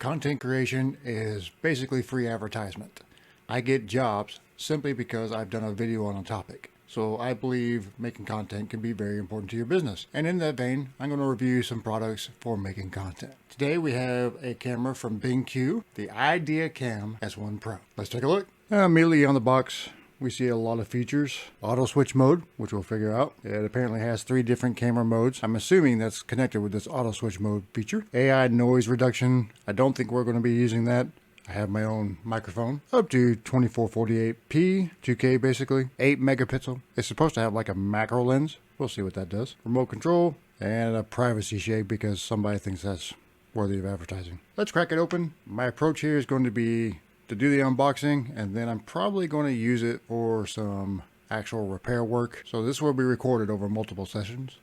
Content creation is basically free advertisement. I get jobs simply because I've done a video on a topic. So I believe making content can be very important to your business. And in that vein, I'm going to review some products for making content. Today we have a camera from BenQ, the IdeaCam S1PRO. Let's take a look. Immediately on the box, we see a lot of features. Auto switch mode, which we'll figure out. It apparently has 3 different camera modes. I'm assuming that's connected with this auto switch mode feature. AI noise reduction. I don't think we're going to be using that. I have my own microphone. Up to 2448p, 2K basically. 8 megapixel. It's supposed to have like a macro lens. We'll see what that does. Remote control and a privacy shade because somebody thinks that's worthy of advertising. Let's crack it open. My approach here is going to be to do the unboxing, and then I'm probably going to use it for some actual repair work. So this will be recorded over multiple sessions.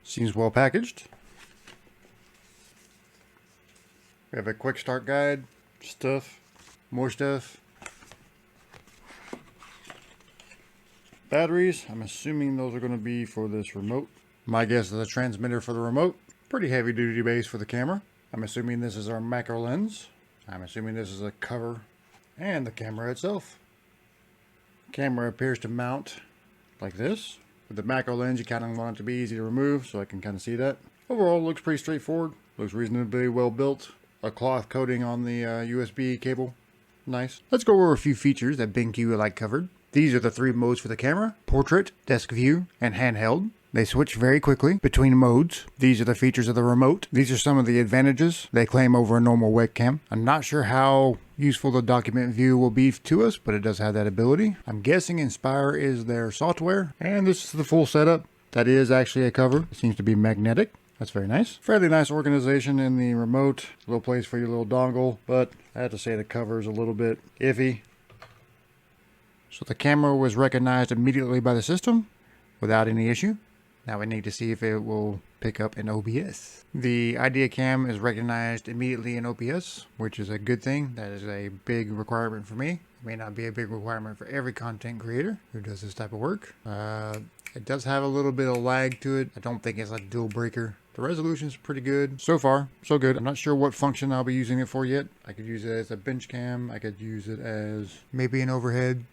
Seems well packaged. We have a quick start guide, stuff, more stuff. Batteries, I'm assuming those are going to be for this remote. My guess is a transmitter for the remote. Pretty heavy duty base for the camera. I'm assuming this is our macro lens. I'm assuming this is a cover and the camera itself. Camera appears to mount like this. With the macro lens, you kind of want it to be easy to remove, so I can kind of see that. Overall, looks pretty straightforward. Looks reasonably well built. A cloth coating on the USB cable. Nice. Let's go over a few features that BenQ covered. These are the 3 modes for the camera: portrait, desk view, and handheld. They switch very quickly between modes. These are the features of the remote. These are some of the advantages they claim over a normal webcam. I'm not sure how useful the document view will be to us, but it does have that ability. I'm guessing Inspire is their software. And this is the full setup. That is actually a cover. It seems to be magnetic. That's very nice. Fairly nice organization in the remote. A little place for your little dongle, but I have to say the cover is a little bit iffy. So the camera was recognized immediately by the system without any issue. Now we need to see if it will pick up in OBS. The IdeaCam is recognized immediately in OBS, which is a good thing. That is a big requirement for me. It may not be a big requirement for every content creator who does this type of work. It does have a little bit of lag to it. I don't think it's a deal breaker. The resolution is pretty good. So far, so good. I'm not sure what function I'll be using it for yet. I could use it as a bench cam. I could use it as maybe an overhead.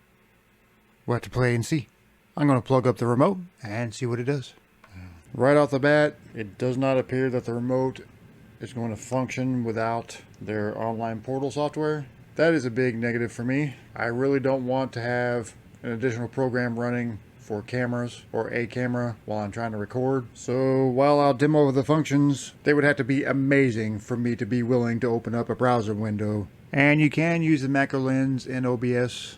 We'll have to play and see. I'm going to plug up the remote and see what it does. Right off the bat, it does not appear that the remote is going to function without their online portal software. That is a big negative for me. I really don't want to have an additional program running for cameras or a camera while I'm trying to record. So while I'll demo the functions, they would have to be amazing for me to be willing to open up a browser window. And you can use the macro lens in OBS,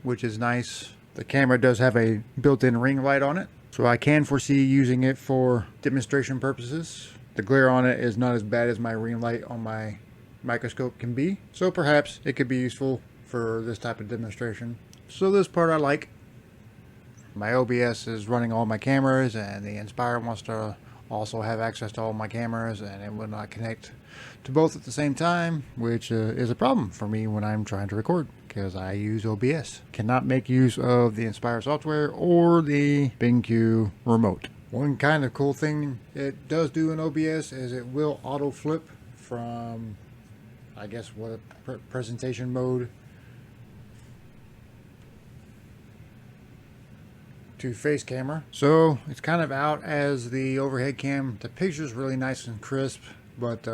which is nice. The camera does have a built-in ring light on it, so I can foresee using it for demonstration purposes. The glare on it is not as bad as my ring light on my microscope can be, so perhaps it could be useful for this type of demonstration. So this part I like. My OBS is running all my cameras, and the Inspire wants to also have access to all my cameras, and it will not connect to both at the same time, which is a problem for me when I'm trying to record because I use OBS. Cannot make use of the Inspire software or the BenQ remote. One kind of cool thing it does do in OBS is it will auto flip from, I guess, what presentation mode to face camera. So it's kind of out as the overhead cam. The picture's really nice and crisp, but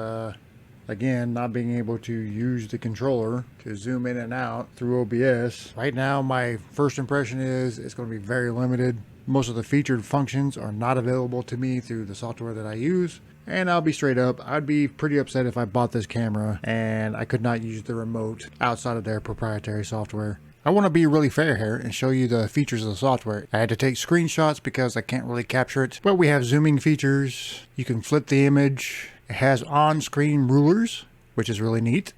again, not being able to use the controller to zoom in and out through OBS. Right now, my first impression is it's going to be very limited. Most of the featured functions are not available to me through the software that I use. And I'll be straight up, I'd be pretty upset if I bought this camera and I could not use the remote outside of their proprietary software. I want to be really fair here and show you the features of the software. I had to take screenshots because I can't really capture it. But we have zooming features. You can flip the image. It has on-screen rulers, which is really neat.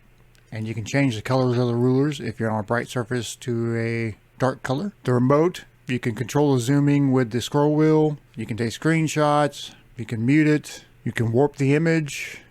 And you can change the colors of the rulers if you're on a bright surface to a dark color. The remote, you can control the zooming with the scroll wheel. You can take screenshots. You can mute it. You can warp the image.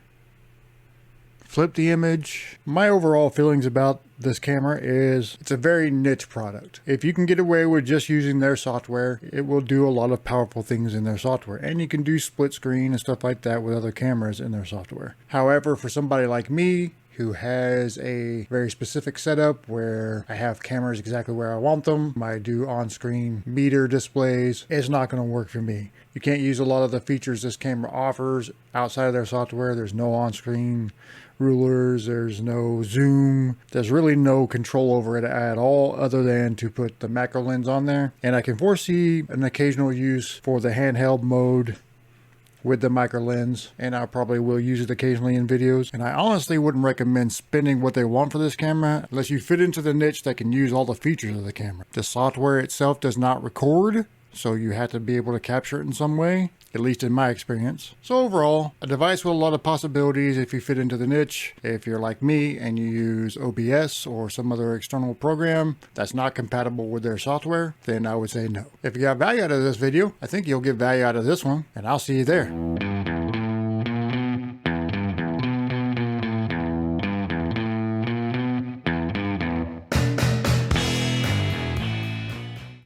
flip the image. My overall feelings about this camera is it's a very niche product. If you can get away with just using their software, it will do a lot of powerful things in their software. And you can do split screen and stuff like that with other cameras in their software. However, for somebody like me, who has a very specific setup where I have cameras exactly where I want them, I do on-screen meter displays, it's not going to work for me. You can't use a lot of the features this camera offers outside of their software. There's no on-screen rulers, there's no zoom, there's really no control over it at all other than to put the macro lens on there. And I can foresee an occasional use for the handheld mode with the micro lens, and I probably will use it occasionally in videos. And I honestly wouldn't recommend spending what they want for this camera unless you fit into the niche that can use all the features of the camera. The software itself does not record, so you have to be able to capture it in some way, at least in my experience. So overall, a device with a lot of possibilities if you fit into the niche. If you're like me and you use OBS or some other external program that's not compatible with their software, then I would say no. If you got value out of this video, I think you'll get value out of this one, and I'll see you there.